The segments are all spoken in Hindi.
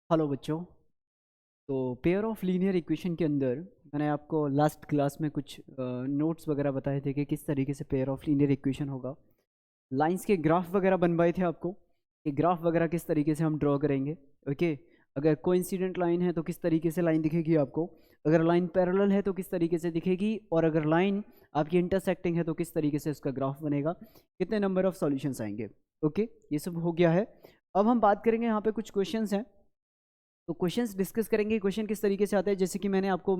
हेलो बच्चों। तो पेयर ऑफ लीनियर इक्वेशन के अंदर मैंने आपको लास्ट क्लास में कुछ नोट्स वगैरह बताए थे कि किस तरीके से पेयर ऑफ लीनियर इक्वेशन होगा। लाइंस के ग्राफ वगैरह बनवाए थे आपको कि ग्राफ वगैरह किस तरीके से हम ड्रॉ करेंगे। ओके, अगर कोइंसिडेंट लाइन है तो किस तरीके से लाइन दिखेगी आपको, अगर लाइन पैरेलल है तो किस तरीके से दिखेगी, और अगर लाइन आपकी इंटरसेक्टिंग है तो किस तरीके से उसका ग्राफ बनेगा, कितने नंबर ऑफ सॉल्यूशंस आएंगे। ओके, ये सब हो गया है। अब हम बात करेंगे, यहाँ पे कुछ क्वेश्चंस हैं तो क्वेश्चंस डिस्कस करेंगे। क्वेश्चन किस तरीके से आते हैं, जैसे कि मैंने आपको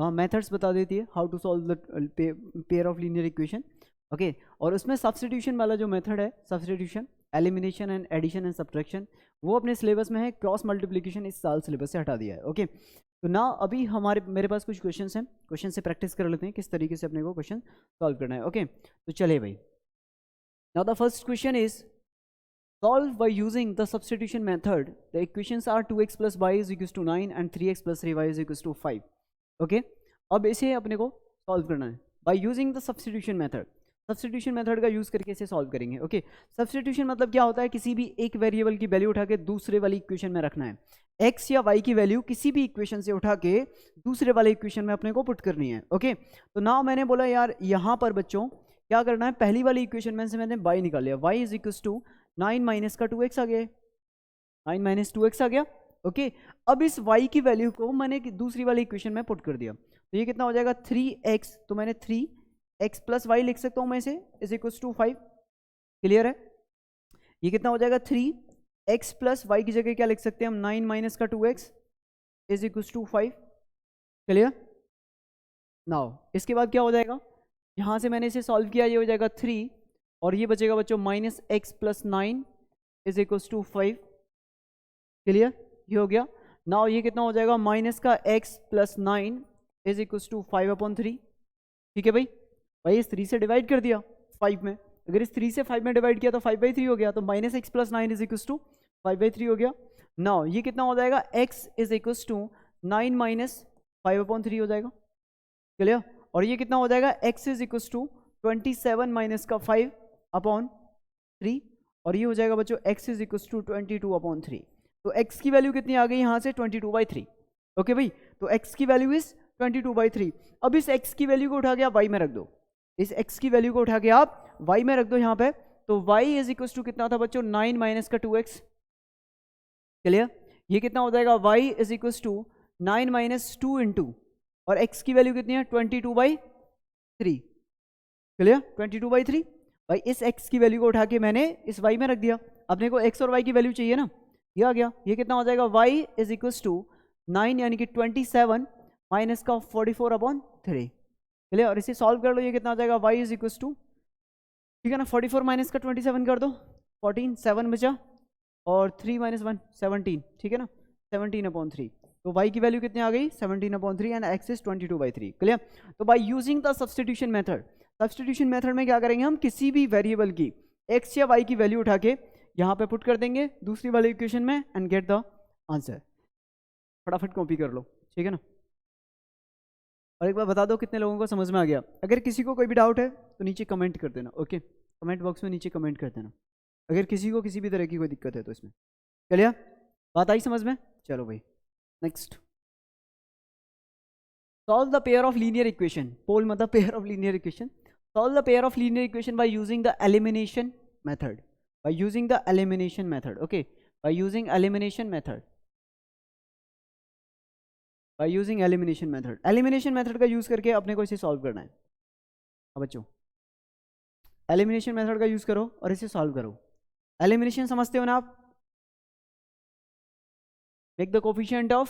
मेथड्स बता देती है how to solve the pair of linear equation. Okay, और उसमें सब्स्टिट्यूशन वाला जो मेथड है, substitution, elimination and addition and subtraction, वो अपने सिलेबस में है। क्रॉस मल्टीप्लिकेशन इस साल सिलेबस से हटा दिया है। ओके, तो ना अभी मेरे पास कुछ क्वेश्चंस हैं, क्वेश्चन से प्रैक्टिस कर लेते हैं किस तरीके से अपने को क्वेश्चन सॉल्व करना है। ओके, तो चलिए भाई, now the first question is solve by using the substitution method. The equations are 2x plus y is equals to 9 and 3x plus 3y is equals to 5. Okay, अब इसे अपने को सॉल्व करना है by using the substitution method. Substitution method का यूज करके इसे सॉल्व करेंगे। ओके, सब्सटीट्यूशन मतलब क्या होता है, किसी भी एक वेरिएबल की वैल्यू उठा के दूसरे वाली इक्वेशन में रखना है। एक्स या वाई की वैल्यू किसी भी इक्वेशन से उठा के दूसरे वाले इक्वेशन में अपने को पुट करनी है। ओके, तो नाउ मैंने बोला यार यहाँ पर बच्चों क्या करना है, पहली वाली इक्वेशन में से मैंने y निकाल लिया, y is equal to 9 minus का 2x आ गया, 9 माइनस 2x आ गया। ओके, अब इस y की वैल्यू को मैंने दूसरी वाली इक्वेशन में पुट कर दिया, तो ये कितना हो जाएगा 3x, तो मैंने 3x प्लस वाई लिख सकता हूँ मैं इसे, इज इक्वल टू 5। क्लियर है, ये कितना हो जाएगा 3x प्लस वाई की जगह क्या लिख सकते हैं हम, 9 माइनस का 2x is equal to 5। Clear, now इसके बाद क्या हो जाएगा, यहाँ से मैंने इसे सॉल्व किया, ये हो जाएगा 3 और ये बचेगा बच्चों minus x plus 9 is equals to 5। Clear, ये हो गया। नाउ ये कितना हो जाएगा, माइनस का x plus 9 is equals to 5/3। ठीक है भाई, इस 3 से डिवाइड कर दिया 5 में, अगर इस 3 से 5 में डिवाइड किया तो 5/3 हो गया, तो minus x plus 9 is equals to 5/3 हो गया। नाउ ये कितना हो जाएगा, x is equals to 9 minus 5/3 हो जाएगा। क्लियर, और ये कितना हो जाएगा, x is equals to 27 minus का 5/3, और ये हो जाएगा बच्चों x इज इक्वल्स टू 22/3। तो x की वैल्यू कितनी आ गई यहाँ से, 22/3। ओके भाई, तो x की वैल्यू इज 22/3। अब इस x की वैल्यू को उठा के आप y में रख दो, इस x की वैल्यू को उठा के आप y में रख दो यहाँ पे, तो y इज इक्वल्स टू कितना था बच्चों, 9 माइनस का 2x। क्लियर, ये कितना हो जाएगा, y is equals to 9 minus 2 into, और x की वैल्यू कितनी है 22/3। क्लियर, 22/3। भाई इस x की वैल्यू को उठा के मैंने इस y में रख दिया, अपने को x और y की वैल्यू चाहिए ना, ये आ गया। ये कितना हो जाएगा, y इज इक्वल्स टू 9 यानी कि 27 माइनस का 44/3। क्लियर, और इसे सॉल्व कर लो, ये कितना हो जाएगा, y इज इक्वल्स टू, ठीक है ना, 44 माइनस का 27 कर दो, 14, 7 बचा, और 3 माइनस 1 17, ठीक है ना, 17/3। तो y की वैल्यू कितनी आ गई, 17/3 एंड x इज 22/3। क्लियर, तो by using the substitution method, substitution method में क्या करेंगे हम, किसी भी वेरिएबल की x या y की वैल्यू उठा के यहाँ पे पुट कर देंगे दूसरी वाली इक्वेशन में एंड गेट द आंसर। फटाफट कॉपी कर लो, ठीक है ना। और एक बार बता दो कितने लोगों को समझ में आ गया। अगर किसी को कोई भी डाउट है तो नीचे कमेंट कर देना। ओके, कमेंट बॉक्स में नीचे कमेंट कर देना अगर किसी को किसी भी तरह की कोई दिक्कत है तो इसमें। चलिए, बात आई समझ में, चलो भाई next. Solve the pair of linear equation. Pole मतलब pair of linear equation. Solve the pair of linear equation by using the elimination method. By using the elimination method. Okay. By using elimination method. By using elimination method. Elimination method का use करके अपने को इसे solve करना है। अब बच्चों elimination method का use करो और इसे solve करो। Elimination समझते हो ना आप? Make the coefficient of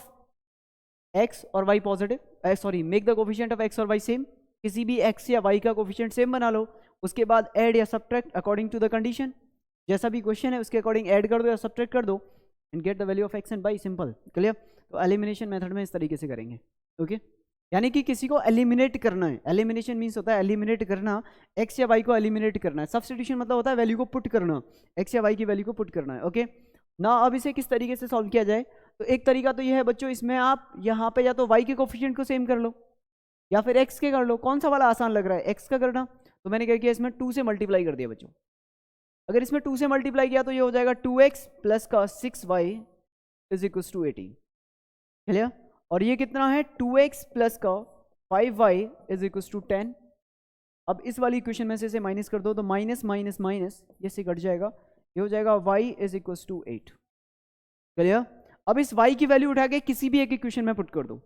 x और y positive, sorry make the coefficient of x और y सेम, किसी भी x या y का कोफिशिएंट सेम बना लो, उसके बाद ऐड या subtract according to the condition, जैसा भी क्वेश्चन है उसके अकॉर्डिंग ऐड कर दो या सब्ट्रैक्ट कर दो and get the value of x and y, simple. Clear, तो एलिमिनेशन मेथड में इस तरीके से करेंगे। ओके, यानी कि किसी को एलिमिनेट करना है, एलिमिनेशन मीन्स होता है एलिमिनेट करना, x या y को एलिमिनेट करना है। सब्स्टिट्यूशन मतलब होता है वैल्यू को पुट करना, x या y की वैल्यू को पुट करना है। ओके ना, अब इसे किस तरीके से सॉल्व किया जाए, तो एक तरीका तो यह है बच्चों, इसमें आप यहाँ पे या तो y के कोफिशिएंट को सेम कर लो या फिर x के कर लो, कौन सा वाला आसान लग रहा है, x का करना, तो मैंने क्या किया, इसमें 2 से मल्टीप्लाई कर दिया बच्चों। अगर इसमें 2 से मल्टीप्लाई किया तो ये हो जाएगा 2x प्लस का 6y is equal to 18। Clear? और ये कितना है 2x प्लस का 5y इज इक्वल टू 10। अब इस वाली इक्वेशन में से इसे माइनस कर दो तो माइनस माइनस माइनस ये से कट जाएगा, ये हो जाएगा y is equal to 8। Clear? अब इस y की वैल्यू उठा के किसी भी एक इक्वेशन में पुट कर दो,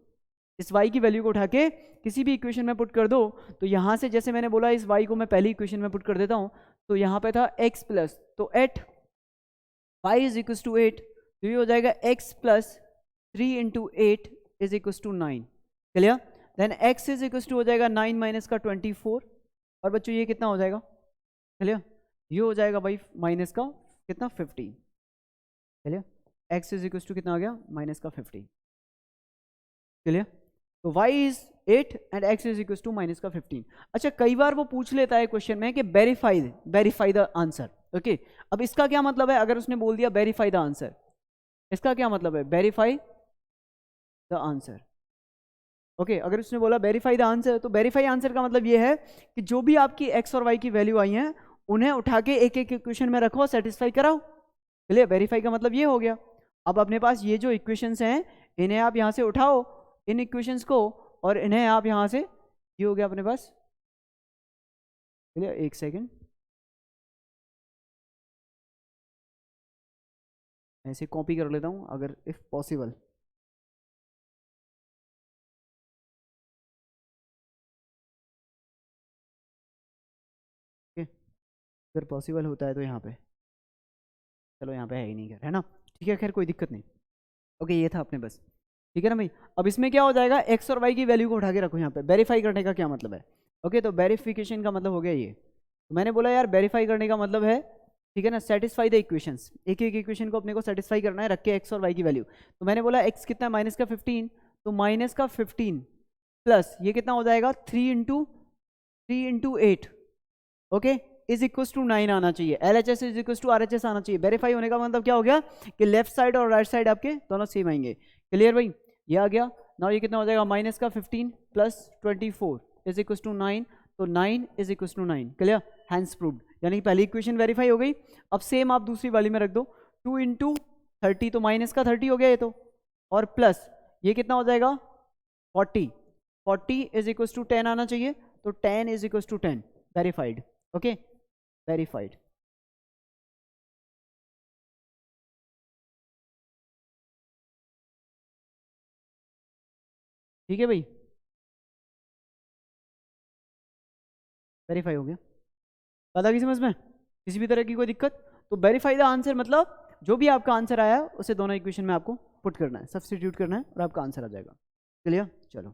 इस y की वैल्यू को उठा के किसी भी इक्वेशन में पुट कर दो। तो यहाँ से जैसे मैंने बोला इस y को मैं पहली इक्वेशन में पुट कर देता हूँ, तो यहाँ पे था x प्लस, तो eight y is equal to 8, तो ये हो जाएगा x plus 3 into 8 is equal to 9। Clear? Then x is equal to हो जाएगा 9 माइनस का 24, और बच्चों ये कितना हो जाएगा? क्लियर? ये हो जाएगा भाई माइनस का कितना 15। Clear? x is equal to कितना आ गया? माइनस का 15। क्लियर? तो y is 8 and x is equal to minus का 15। अच्छा, कई बार वो पूछ लेता है क्वेश्चन में कि वेरीफाई द आंसर। ओके, अब इसका क्या मतलब है? अगर उसने बोल दिया वेरीफाई द आंसर, इसका क्या मतलब है? Verify the answer. ओके, अगर उसने बोला वेरीफाई द आंसर, तो वेरीफाई आंसर का मतलब ये है कि जो भी आपकी x और y की वैल्यू आई हैं उन्हें उठा के एक एक इक्वेशन में रखो, सेटिस्फाई कराओ। चलिए, वेरीफाई का मतलब ये हो गया। अब अपने पास ये जो इक्वेशंस हैं इन्हें आप यहाँ से उठाओ, इन इक्वेशंस को, और इन्हें आप यहाँ से, ये हो गया अपने पास। चलिए एक सेकेंड, ऐसे कॉपी कर लेता हूँ अगर इफ पॉसिबल। अगर पॉसिबल होता है तो यहाँ पे, चलो यहाँ पे है ही नहीं, खैर है ना, ठीक है, खैर कोई दिक्कत नहीं। ओके, ये था अपने बस, ठीक है ना भाई। अब इसमें क्या हो जाएगा, एक्स और वाई की वैल्यू को उठा के रखो यहाँ पे। वेरीफाई करने का क्या मतलब है? ओके, तो वेरिफिकेशन का मतलब हो गया ये। तो मैंने बोला यार वेरीफाई करने का मतलब है, ठीक है ना, सेटिस्फाई द इक्वेशंस। एक एक इक्वेशन को अपने को सेटिस्फाई करना है, रख के एक्स और वाई की वैल्यू। तो मैंने बोला एक्स कितना है? माइनस का 15, तो माइनस का 15 प्लस ये कितना हो जाएगा? 3 into 8, okay, is equal to 9 आना चाहिए। LHS is equal to RHS आना चाहिए। वेरीफाई होने का मतलब क्या हो गया कि लेफ्ट साइड और राइट साइड आपके दोनों सेम आएंगे। क्लियर भाई? ये आ गया ना। ये कितना हो जाएगा? माइनस का 15 प्लस 24 इज इक्वल टू 9, तो 9 is equal to 9। Clear? Hence proved, यानी कि पहली इक्वेशन वेरीफाई हो गई। अब सेम आप दूसरी वाली में रख दो, 2 इंटू 30, तो माइनस का 30 हो गया ये तो, और प्लस ये कितना हो जाएगा? 40 इज इक्वल टू 10 आना चाहिए, तो 10 is equal to 10। Verified. Okay, verified. ठीक है भाई, वेरीफाई हो गया। बात आ गई समझ में? किसी भी तरह की कोई दिक्कत? तो वेरीफाई द आंसर मतलब जो भी आपका आंसर आया है उसे दोनों इक्वेशन में आपको पुट करना है, सब्स्टिट्यूट करना है, और आपका आंसर आ जाएगा। क्लियर? चलो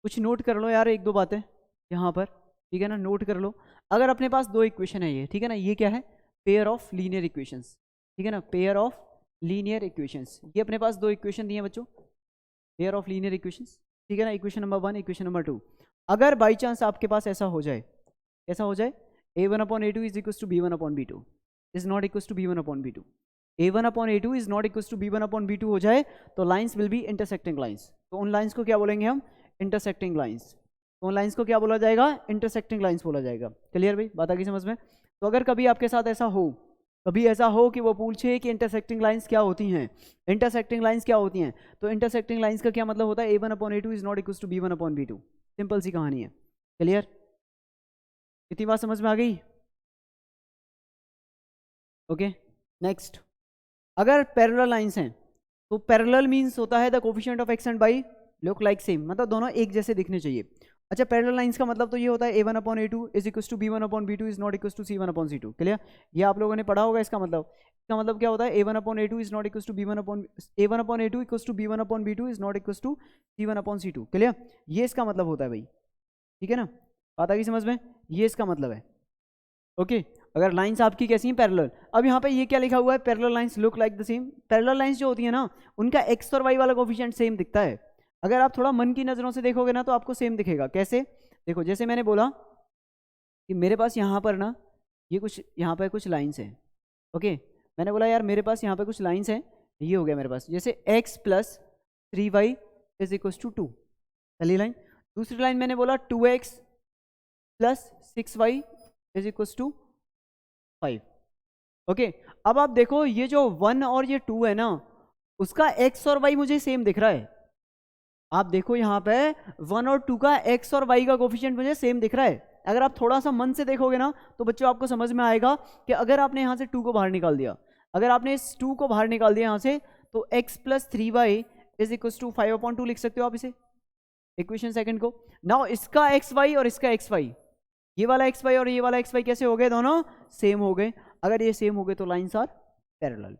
कुछ नोट कर लो यार, एक दो बातें यहाँ पर, ठीक है ना, नोट कर लो। अगर अपने पास दो इक्वेशन है ये, ठीक है ना, ये क्या है? पेयर ऑफ लीनियर इक्वेशंस, ठीक है ना, पेयर ऑफ लीनियर इक्वेशंस। ये अपने पास दो इक्वेशन दिए हैं बच्चों, पेयर ऑफ लीनियर इक्वेशंस, ठीक है ना, इक्वेशन नंबर 1, इक्वेशन नंबर 2। अगर बाई चांस आपके पास ऐसा हो जाए, ऐसा हो जाए, a1/a2 is equal to b1/b2 is not equal to b1/b2, a1/a2 is not equal to b1/b2 हो जाए, तो lines will be intersecting lines. तो उन लाइंस को क्या बोलेंगे हम? Intersecting lines. तो उन लाइंस को क्या बोला जाएगा? इंटरसेक्टिंग लाइंस बोला जाएगा। क्लियर भाई? बात आ गई समझ में? तो अगर कभी आपके साथ ऐसा हो, कभी ऐसा हो कि वो पूछे कि इंटरसेक्टिंग लाइंस क्या होती हैं, इंटरसेक्टिंग लाइंस क्या होती हैं, तो इंटरसेक्टिंग लाइंस का क्या मतलब होता है? a1/a2 is not equal to b1/b2। Simple सी कहानी है। क्लियर? इतनी बात समझ में आ गई? Okay, next. अगर पैरेलल लाइंस हैं, तो पैरेलल मींस होता है the coefficient of X and Y look like same, मतलब दोनों एक जैसे दिखने चाहिए। अच्छा, पैरेलल लाइंस का मतलब तो ये होता है a1/a2 is equal to b1/b2 is not equal to c1/c2। Clear? ये आप लोगों ने पढ़ा होगा। इसका मतलब क्या होता है? a1/a2 is not equal to a1/a2 equal to b1/b2 is not equal to c1/c2। Clear? ये इसका मतलब होता है भाई, ठीक है ना, बात आ गई समझ में? ये इसका मतलब है। ओके, अगर लाइंस आपकी कैसी हैं? पैरेलल। अब यहाँ पे ये क्या लिखा हुआ है? Parallel lines look like the same. Parallel lines जो होती है ना, उनका एक्स और वाई वाला कोफिशिएंट सेम दिखता है। अगर आप थोड़ा मन की नज़रों से देखोगे ना, तो आपको सेम दिखेगा। कैसे? देखो, जैसे मैंने बोला कि मेरे पास यहाँ पर ना, ये कुछ यहाँ पर कुछ लाइन्स हैं। ओके, मैंने बोला यार मेरे पास यहाँ पर कुछ लाइन्स हैं, ये हो गया मेरे पास, जैसे x plus 3y is equal to 2, पहली लाइन। दूसरी लाइन मैंने बोला 2x plus 6y is equal to 5। Okay, अब आप देखो ये जो 1 और ये 2 है ना, उसका एक्स और वाई मुझे सेम दिख रहा है। आप देखो यहाँ पे 1 और 2 का एक्स और वाई का कोफिशिएंट मुझे सेम दिख रहा है। अगर आप थोड़ा सा मन से देखोगे ना तो बच्चों आपको समझ में आएगा कि अगर आपने यहाँ से 2 को बाहर निकाल दिया, अगर आपने इस 2 को बाहर निकाल दिया यहाँ से, तो x plus 3y is equal to 5/2 लिख सकते हो आप इसे, इक्वेशन सेकंड को। नाउ इसका एक्स वाई और इसका एक्स वाई, ये वाला एक्स वाई और ये वाला एक्स वाई कैसे हो गए, दोनों सेम हो गए। अगर ये सेम हो गए तो lines are parallel,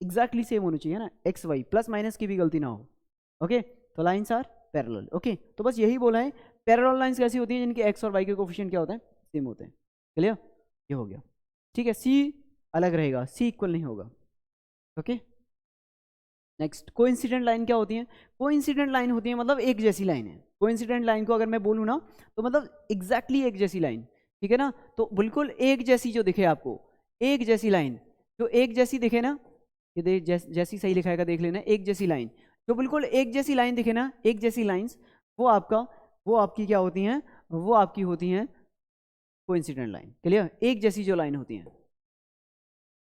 exactly same होनी चाहिए ना, एक्स वाई प्लस माइनस की भी गलती ना हो। ओके तो लाइन्स आर पैरेलल। ओके तो बस यही बोला है, पैरेलल लाइन्स कैसी होती हैं, जिनके एक्स और वाई के कोफिशिएंट क्या होते हैं, सेम होते हैं। क्लियर, ये हो गया। ठीक है, सी अलग रहेगा, सी इक्वल नहीं होगा। ओके नेक्स्ट, कोइंसिडेंट लाइन क्या होती है? कोइंसिडेंट लाइन होती है मतलब एक जैसी लाइन है। कोइंसिडेंट लाइन को अगर मैं बोलूँ ना तो मतलब एग्जैक्टली एक जैसी लाइन, ठीक है ना, तो बिल्कुल एक जैसी जो दिखे आपको, एक जैसी लाइन जो एक जैसी दिखे ना, ये देख जैसी सही लिखाएगा देख लेना, एक जैसी लाइन जो बिल्कुल एक जैसी लाइन दिखे ना, एक जैसी लाइंस, वो आपकी क्या होती हैं, वो आपकी होती हैं कोइंसिडेंट लाइन। क्लियर, एक जैसी जो लाइन होती हैं,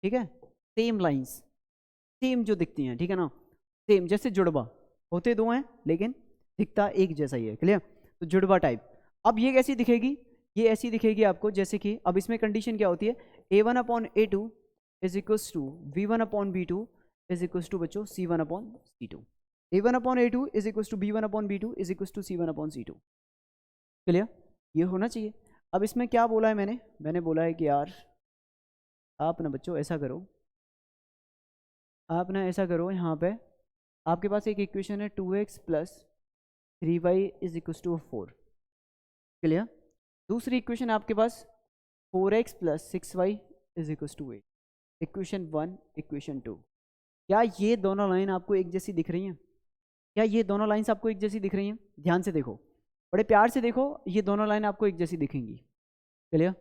ठीक है, सेम लाइंस, सेम जो दिखती हैं, ठीक है ना, सेम, जैसे जुड़वा होते दो हैं लेकिन दिखता एक जैसा ही है। क्लियर, तो जुड़वा टाइप। अब ये कैसी दिखेगी, ये ऐसी दिखेगी आपको जैसे कि, अब इसमें कंडीशन क्या होती है, a1/a2 is equal to v1/v2 is equal to बच्चों c1/c2, a1/a2 is equal to b1/b2 is equal to c1/c2। Clear, ये होना चाहिए। अब इसमें क्या बोला है मैंने बोला है कि यार आप ना बच्चों ऐसा करो, आप ना ऐसा करो, यहाँ पे आपके पास एक इक्वेशन है 2x plus 3y is equal to 4। Clear, दूसरी इक्वेशन आपके पास 4x plus 6y is equal to 8, equation 1 equation 2। क्या ये दोनों लाइन आपको एक जैसी दिख रही हैं? क्या ये दोनों लाइन्स आपको एक जैसी दिख रही हैं? ध्यान से देखो, बड़े प्यार से देखो, ये दोनों लाइन आपको एक जैसी दिखेंगी। क्लियर,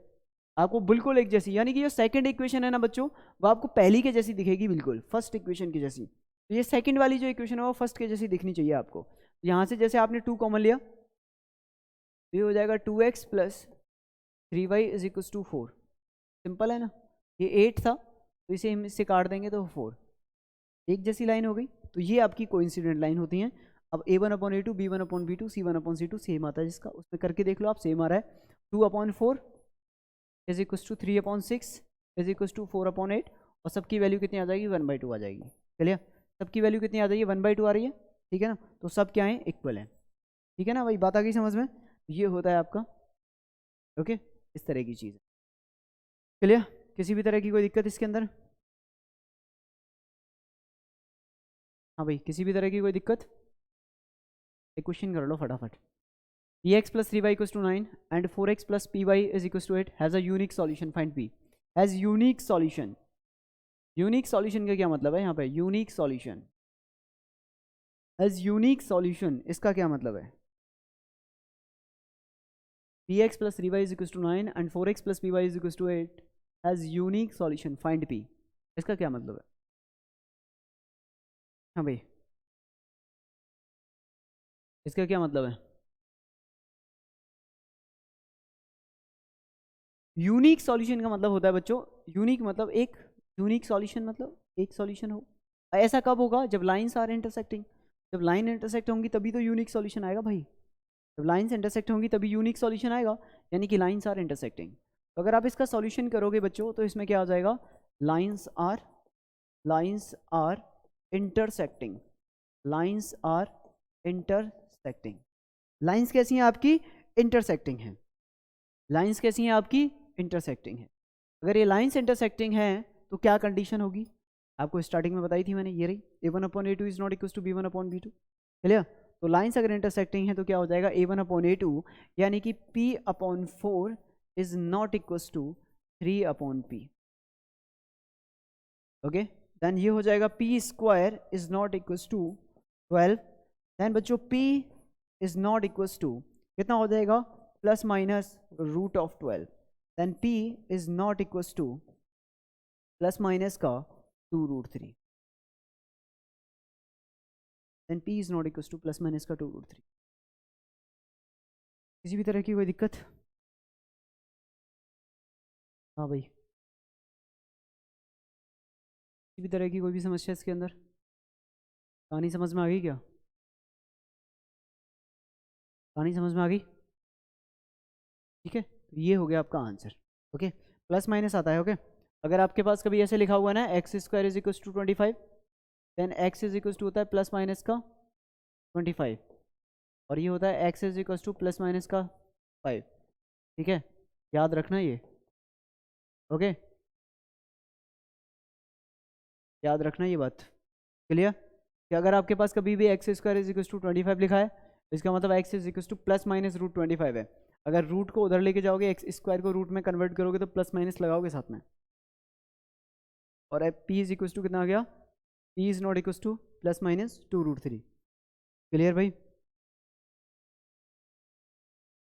आपको बिल्कुल एक जैसी, यानी कि जो सेकंड इक्वेशन है ना बच्चों, वो आपको पहली के जैसी दिखेगी, बिल्कुल फर्स्ट इक्वेशन की जैसी। तो ये सेकंड वाली जो इक्वेशन है वो फर्स्ट के जैसी दिखनी चाहिए आपको। यहाँ से जैसे आपने 2 कॉमन लिया, तो ये हो जाएगा 2x plus 3y is equal to 4। Simple है ना, ये 8 था तो इसे हम इससे काट देंगे तो 4, एक जैसी लाइन हो गई। तो ये आपकी कोइंसिडेंट लाइन होती हैं। अब a1/a2 b1/b2 c1/c2 सेम आता है, जिसका उसमें करके देख लो आप, सेम आ रहा है। 2/4 is equal to 3/6 is equal to 4/8, और सबकी वैल्यू कितनी आ जाएगी, 1/2 आ जाएगी। चलिए, सबकी वैल्यू कितनी आ जाएगी, 1/2 आ रही है, ठीक है ना, तो सब क्या है, इक्वल है। ठीक है ना भाई, बात आ गई समझ में? ये होता है आपका, ओके, इस तरह की चीज़। चलिए, किसी भी तरह की कोई दिक्कत इसके अंदर? हाँ भाई, किसी भी तरह की कोई दिक्कत? एक क्वेश्चन कर लो फटाफट। px plus 3y equals to 9 and 4x plus py is equals to 8 has a unique solution, find p। has unique solution, unique solution का क्या मतलब है यहाँ पे, unique solution, as unique solution, इसका क्या मतलब है? px plus 3y is equals to 9 and 4x plus py is equals to 8 has unique solution, find p, इसका क्या मतलब है? हाँ भाई, इसका क्या मतलब है? यूनिक सॉल्यूशन का मतलब होता है बच्चों, यूनिक मतलब एक, यूनिक सॉल्यूशन मतलब एक सॉल्यूशन हो। ऐसा कब होगा, जब लाइंस आर इंटरसेक्टिंग, जब लाइन इंटरसेक्ट होंगी तभी तो यूनिक सॉल्यूशन आएगा भाई, जब लाइंस इंटरसेक्ट होंगी तभी यूनिक सॉल्यूशन आएगा, यानी कि लाइंस आर इंटरसेक्टिंग। तो अगर आप इसका सॉल्यूशन करोगे बच्चों तो इसमें क्या आ जाएगा, lines are intersecting, lines are intersecting. Lines कैसी हैं आपकी, इंटरसेक्टिंग हैं, लाइंस कैसी हैं आपकी, इंटरसेक्टिंग है। अगर ये लाइंस इंटरसेक्टिंग है तो क्या कंडीशन होगी, आपको स्टार्टिंग में बताई थी मैंने, ये रही, a1/a2 is not equal to b1/b2। Clear, तो लाइंस अगर इंटरसेक्टिंग है तो क्या हो जाएगा, a1/a2 यानी कि p/4 is not equal to 3/p। Okay, then ये हो जाएगा p² is not equal to 12। Then बच्चों p is not equal to कितना हो जाएगा, plus minus √12। Then p is not equal to plus minus का 2√3। Then p is not equal to plus minus का 2√3। किसी भी तरह की कोई दिक्कत? हाँ भाई, किसी भी तरह की कोई भी समस्या इसके अंदर? कहानी समझ में आ गई क्या? कहानी समझ में आ गई? ठीक है, तो ये हो गया आपका आंसर। ओके, प्लस माइनस आता है। ओके, अगर आपके पास कभी ऐसे लिखा हुआ ना x square is equal to 25, then x is equal to होता है प्लस माइनस का 25, और ये होता है x is equal to plus minus का 5। ठीक है, याद रखना ये। ओके, याद रखना ये बात। क्लियर? कि अगर आपके पास कभी भी x square is equal to 25 लिखा है, इसका मतलब x is equal to plus minus root 25 है। अगर रूट को उधर लेके जाओगे, एक्स स्क्वायर को रूट में कन्वर्ट करोगे, तो प्लस माइनस लगाओगे साथ में, और पी इज इक्वल टू कितना आ गया? P is not equal to plus minus 2√3। Clear भाई?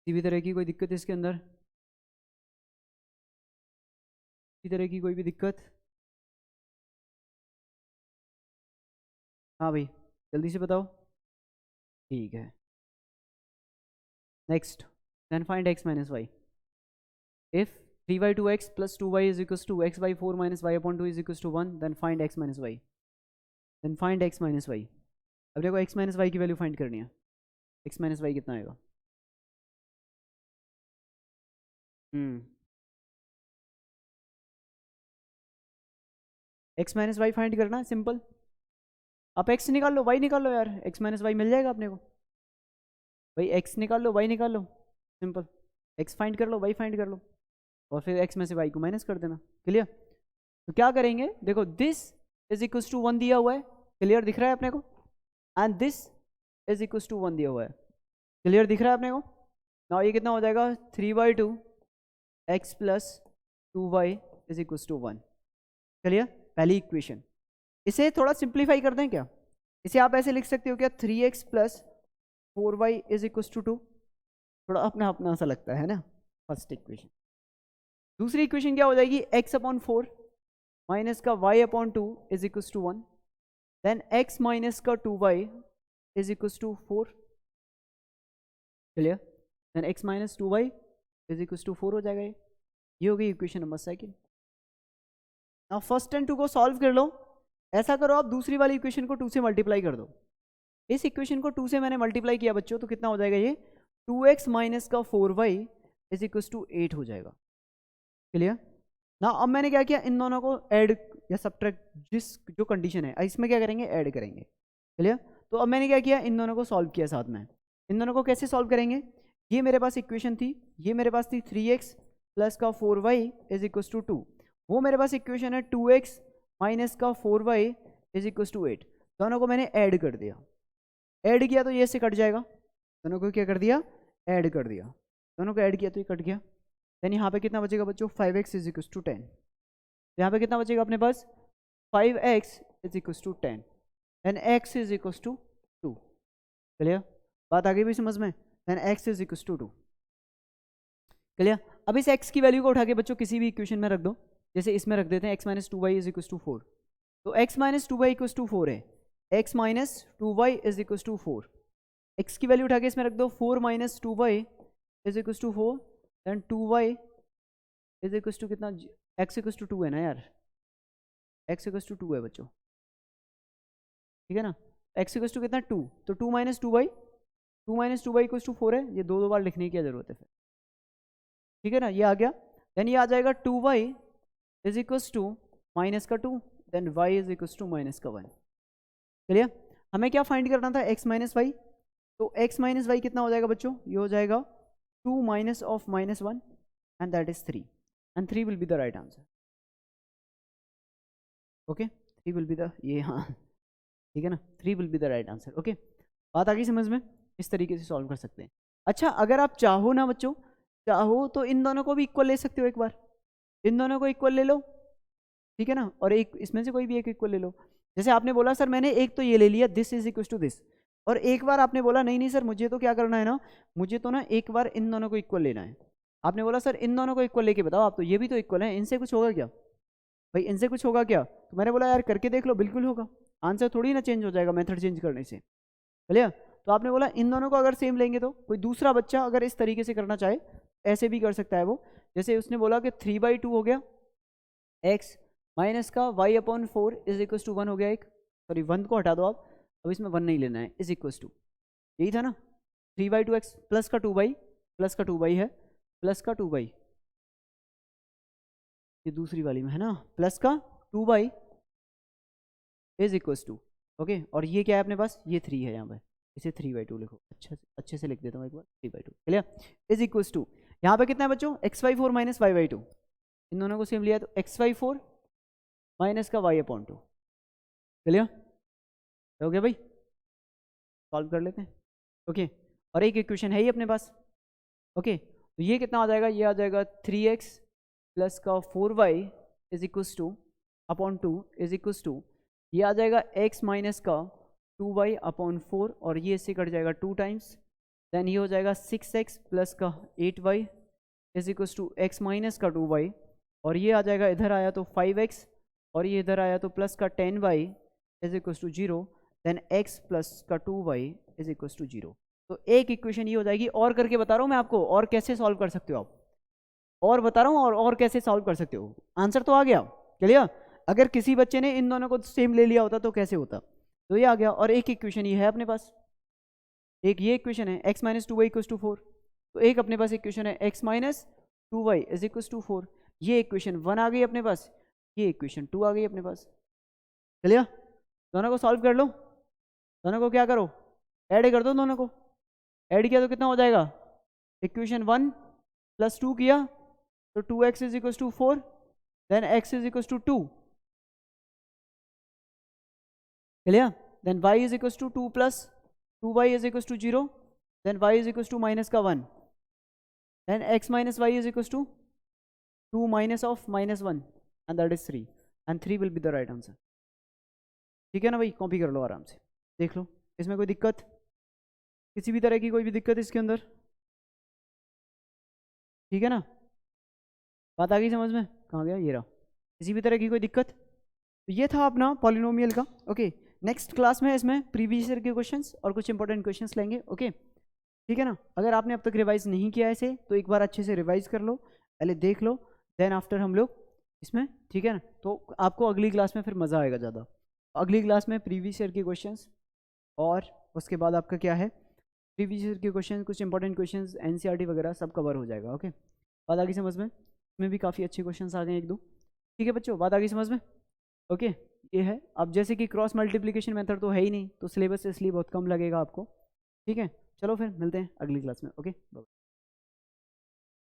किसी भी तरह की कोई दिक्कत इसके अंदर? किसी तरह की कोई भी दिक्कत? हाँ भाई, जल्दी से बताओ। ठीक है, next, then find x minus y. If 3y2x plus 2y is equals to x by 4 minus y upon 2 is equals to 1, then find x minus y। then find x minus y। अब देखो x माइनस वाई की वैल्यू फाइंड करनी है। x माइनस वाई कितना आएगा? x माइनस वाई फाइंड करना सिंपल। आप x निकाल लो, y निकाल लो यार, x माइनस वाई मिल जाएगा अपने को। भाई x निकाल लो, y निकाल लो, सिंपल। x फाइंड कर लो, y फाइंड कर लो, और फिर x में से y को माइनस कर देना। क्लियर? तो क्या करेंगे, देखो दिस इज इक्वल टू 1 दिया हुआ है, क्लियर दिख रहा है अपने को, and this is equal to 1 दिया हुआ है, क्लियर दिख रहा है अपने को ना। ये कितना हो जाएगा? 3/2 x plus 2y is equal to 1। Clear? पहली इक्वेशन। इसे थोड़ा सिंप्लीफाई कर दें क्या? इसे आप ऐसे लिख सकते हो क्या, 3x plus 4y is equal to 2। थोड़ा अपना अपना सा लगता है ना, फर्स्ट इक्वेशन। दूसरी इक्वेशन क्या हो जाएगी? x अपॉन 4 माइनस का y upon 2 is equal to 1, then x minus का 2y is equal to 4। Clear? Then x minus 2y is equal to 4 हो जाएगा। ये हो गई equation number second. Now first and 2 को सॉल्व कर लो। ऐसा करो, आप दूसरी वाली इक्वेशन को 2 से मल्टीप्लाई कर दो। इस इक्वेशन को 2 से मैंने मल्टीप्लाई किया बच्चों, तो कितना हो जाएगा? ये 2x माइनस का 4y इज इक्वल टू 8 हो जाएगा। क्लियर? ना अब मैंने क्या किया, इन दोनों को ऐड या सब्ट्रैक्ट, जो कंडीशन है इसमें क्या करेंगे, ऐड करेंगे। क्लियर? तो अब मैंने क्या किया, इन दोनों को सॉल्व किया साथ में। इन दोनों को कैसे सॉल्व करेंगे? ये मेरे पास इक्वेशन थी, ये मेरे पास थी 3x प्लस का 4y इज इक्वल टू 2। वो मेरे पास इक्वेशन है 2x माइनस का 4y इज इक्वल टू 8। दोनों को मैंने ऐड कर दिया। ऐड किया तो ये से कट जाएगा। दोनों को क्या कर दिया? ऐड कर दिया। दोनों को ऐड किया तो ये कट गया। देन यहाँ पे कितना बचेगा बच्चों? 5x is equal to 10। यहाँ पे कितना बचेगा अपने पास? 5x is equal to 10 and x is equal to 2। Clear? बात आ गई भी समझ में? Then x is equal to 2। Clear? अब इस x की वैल्यू को उठा के बच्चों किसी भी इक्वेशन में रख दो। जैसे इसमें रख देते हैं x minus 2y is equal to 4। तो x minus 2y equal to 4 है, x minus 2y is equal to 4। x की वैल्यू उठा के इसमें रख दो, 4 minus 2y is equal to 4, then 2y is equal to कितना? x इक्वल टू 2 है ना यार, x इक्वल टू 2 है बच्चों, ठीक है ना। x इक्वल टू कितना? 2। तो 2 minus 2y, 2 minus 2y equal to 4 है। ये दो बार लिखने की क्या जरूरत है फिर? ठीक है ना, ये आ गया। देन ये आ जाएगा 2y is equal to minus का 2, then y is equal to minus का 1। क्लियर? हमें क्या फाइंड करना था? x minus y. तो x माइनस वाई कितना हो जाएगा बच्चों? ये हो जाएगा 2 minus of minus 1 and that is 3, and 3 will be the right answer. Okay, 3 will be the, ये हाँ ठीक है ना, 3 will be the right answer. Okay, बात आ गई समझ में? इस तरीके से सॉल्व कर सकते हैं। अच्छा, अगर आप चाहो ना बच्चों, चाहो तो इन दोनों को भी इक्वल ले सकते हो। एक बार इन दोनों को इक्वल ले लो, ठीक है ना, और एक इसमें से कोई भी एक इक्वल ले लो। जैसे आपने बोला सर मैंने एक तो ये ले लिया, this is equal to this, और एक बार आपने बोला नहीं नहीं सर मुझे तो क्या करना है ना, मुझे तो ना एक बार इन दोनों को इक्वल लेना है। आपने बोला सर इन दोनों को इक्वल लेके बताओ आप, तो ये भी तो इक्वल है, इनसे कुछ होगा क्या भाई? इनसे कुछ होगा क्या? तो मैंने बोला यार करके देख लो, बिल्कुल होगा। आंसर थोड़ी ना चेंज हो जाएगा मेथड चेंज करने से। क्लियर? तो आपने बोला इन दोनों को अगर सेम लेंगे, तो कोई दूसरा बच्चा अगर इस तरीके से करना चाहे ऐसे भी कर सकता है वो। जैसे उसने बोला कि 3/2 हो गया x माइनस का y upon 4 is equal to 1 हो गया एक, सॉरी 1 को हटा दो आप, अब इसमें 1 नहीं लेना है, इज इक्वल्स टू, यही था ना, 3/2x प्लस का 2 प्लस का 2 है, प्लस का 2 ये दूसरी वाली में है ना, प्लस का 2 इज इक्वल्स टू, ओके। और ये क्या है अपने पास, ये 3 है यहाँ पे, इसे 3/2 लिखो, अच्छे से लिख देता हूँ एक बार, 3/2 क्लियर, इज इक्वल्स टू, यहाँ पे कितना है बच्चों, x/4 माइनस y/2, इन दोनों को सेम लिया तो x/4 माइनस का y/2, क्लियर हो गया भाई, सॉल्व कर लेते हैं, ओके। और एक इक्वेशन है ही अपने पास, ओके। तो ये कितना आ जाएगा, ये आ जाएगा 3x प्लस का 4y is equals to upon 2 is equals to, ये आ जाएगा x माइनस का 2y अपॉन 4, और ये इससे कट जाएगा 2 टाइम्स, देन ये हो जाएगा 6x प्लस का 8y is equals to x minus का 2y, और ये आ जाएगा इधर आया तो 5x, और ये इधर आया तो प्लस का 10y is equals to 0, then x plus का 2y इज इक्वल्स टू 0। तो एक इक्वेशन ये हो जाएगी, और करके बता रहा हूँ मैं आपको, और कैसे सॉल्व कर सकते हो आप, और बता रहा हूँ और कैसे सॉल्व कर सकते हो, आंसर तो आ गया, क्लियर। अगर किसी बच्चे ने इन दोनों को सेम ले लिया होता तो कैसे होता, तो ये आ गया। और एक इक्वेशन ये है अपने पास, एक ये इक्वेशन है x minus 2y equals to 4, तो एक अपने पास इक्वेशन है x minus 2y is equals to 4, ये इक्वेशन 1 आ गई अपने पास, ये इक्वेशन 2 आ गई अपने पास, चलिए दोनों को सॉल्व कर लो, दोनों को क्या करो, ऐड कर दो, दोनों को ऐड किया तो कितना हो जाएगा, इक्वेशन 1 प्लस 2 किया तो 2x is equals to 4, then x is equals to 2, clear, then y is equals to 2 plus 2y is equals to 0, then y is equals to minus का 1, then x minus y is equals to 2 minus of minus 1 and that is 3, and 3 will be the right answer. ठीक है ना भाई, कॉपी कर लो आराम से, देख लो इसमें कोई दिक्कत, किसी भी तरह की कोई भी दिक्कत इसके अंदर, ठीक है ना, बात आ गई समझ में, कहाँ गया ये रहा, किसी भी तरह की कोई दिक्कत, तो ये था अपना पॉलिनोमियल का, ओके। नेक्स्ट क्लास में इसमें प्रीवियस ईयर के क्वेश्चंस और कुछ इंपॉर्टेंट क्वेश्चंस लेंगे, ओके ठीक है ना। अगर आपने अब तक रिवाइज नहीं किया ऐसे तो एक बार अच्छे से रिवाइज कर लो, पहले देख लो, देन आफ्टर हम लोग इसमें, ठीक है ना, तो आपको अगली क्लास में फिर मज़ा आएगा ज़्यादा। अगली क्लास में प्रीवियस ईयर के क्वेश्चंस, और उसके बाद आपका क्या है, प्रीवियस ईयर के क्वेश्चन, कुछ इंपॉर्टेंट क्वेश्चंस एनसीईआरटी वगैरह सब कवर हो जाएगा, ओके। बात आ गई समझ में, इसमें भी काफ़ी अच्छे क्वेश्चंस आ गए एक दो, ठीक है बच्चों, बात आ गई समझ में, ओके। ये है, अब जैसे कि क्रॉस मल्टीप्लिकेशन मेथड तो है ही नहीं, तो सिलेबस इसलिए बहुत कम लगेगा आपको, ठीक है। चलो फिर मिलते हैं अगली क्लास में, ओके।